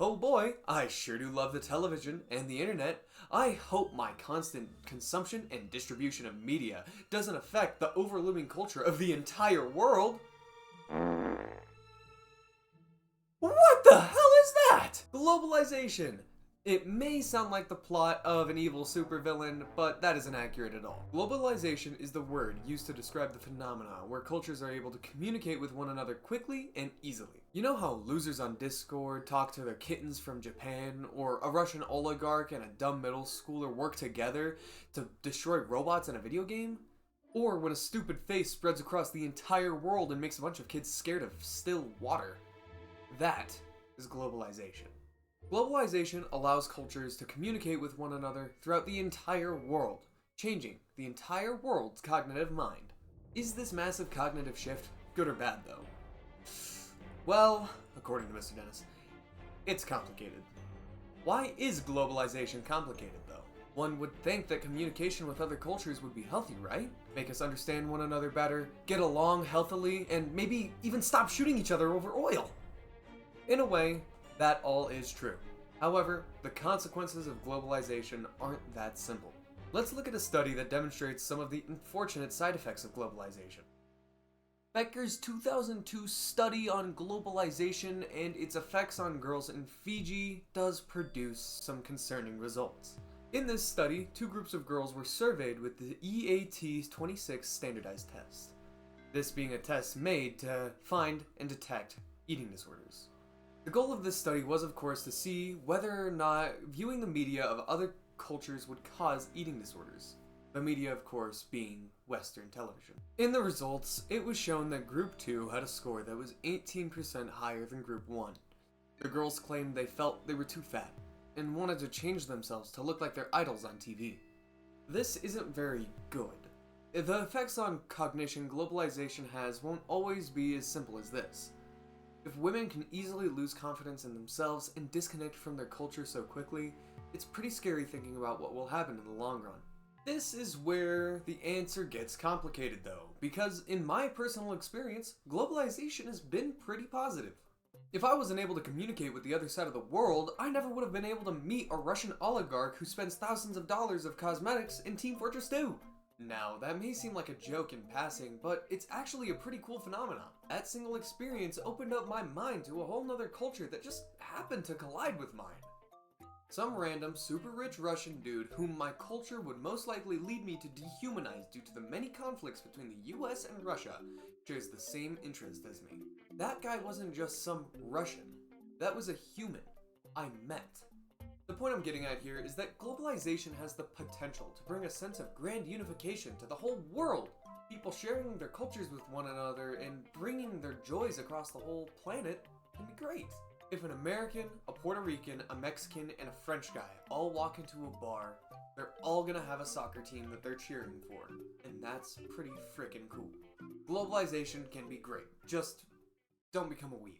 oh boy, I sure do love the television and the internet. I hope my constant consumption and distribution of media doesn't affect the overlooming culture of the entire world. What the hell is that? Globalization. It may sound like the plot of an evil supervillain, but that isn't accurate at all. Globalization is the word used to describe the phenomenon where cultures are able to communicate with one another quickly and easily. You know how losers on Discord talk to their kittens from Japan, or a Russian oligarch and a dumb middle schooler work together to destroy robots in a video game? Or when a stupid face spreads across the entire world and makes a bunch of kids scared of still water. That is globalization. Globalization allows cultures to communicate with one another throughout the entire world, changing the entire world's cognitive mind. Is this massive cognitive shift good or bad, though? Well, according to Mr. Dennis, it's complicated. Why is globalization complicated, though? One would think that communication with other cultures would be healthy, right? Make us understand one another better, get along healthily, and maybe even stop shooting each other over oil. In a way, that all is true. However, the consequences of globalization aren't that simple. Let's look at a study that demonstrates some of the unfortunate side effects of globalization. Becker's 2002 study on globalization and its effects on girls in Fiji does produce some concerning results. In this study, 2 groups of girls were surveyed with the EAT-26 standardized test. This being a test made to find and detect eating disorders. The goal of this study was, of course, to see whether or not viewing the media of other cultures would cause eating disorders. The media, of course, being Western television. In the results, it was shown that Group 2 had a score that was 18% higher than Group 1. The girls claimed they felt they were too fat, and wanted to change themselves to look like their idols on TV. This isn't very good. The effects on cognition globalization has won't always be as simple as this. If women can easily lose confidence in themselves and disconnect from their culture so quickly, it's pretty scary thinking about what will happen in the long run. This is where the answer gets complicated though, because in my personal experience, globalization has been pretty positive. If I wasn't able to communicate with the other side of the world, I never would have been able to meet a Russian oligarch who spends thousands of dollars of cosmetics in Team Fortress 2. Now, that may seem like a joke in passing, but it's actually a pretty cool phenomenon. That single experience opened up my mind to a whole nother culture that just happened to collide with mine. Some random, super rich Russian dude whom my culture would most likely lead me to dehumanize due to the many conflicts between the US and Russia shares the same interest as me. That guy wasn't just some Russian. That was a human I met. The point I'm getting at here is that globalization has the potential to bring a sense of grand unification to the whole world. People sharing their cultures with one another and bringing their joys across the whole planet can be great. If an American, a Puerto Rican, a Mexican, and a French guy all walk into a bar, they're all gonna have a soccer team that they're cheering for, and that's pretty freaking cool. Globalization can be great, just don't become a weeb.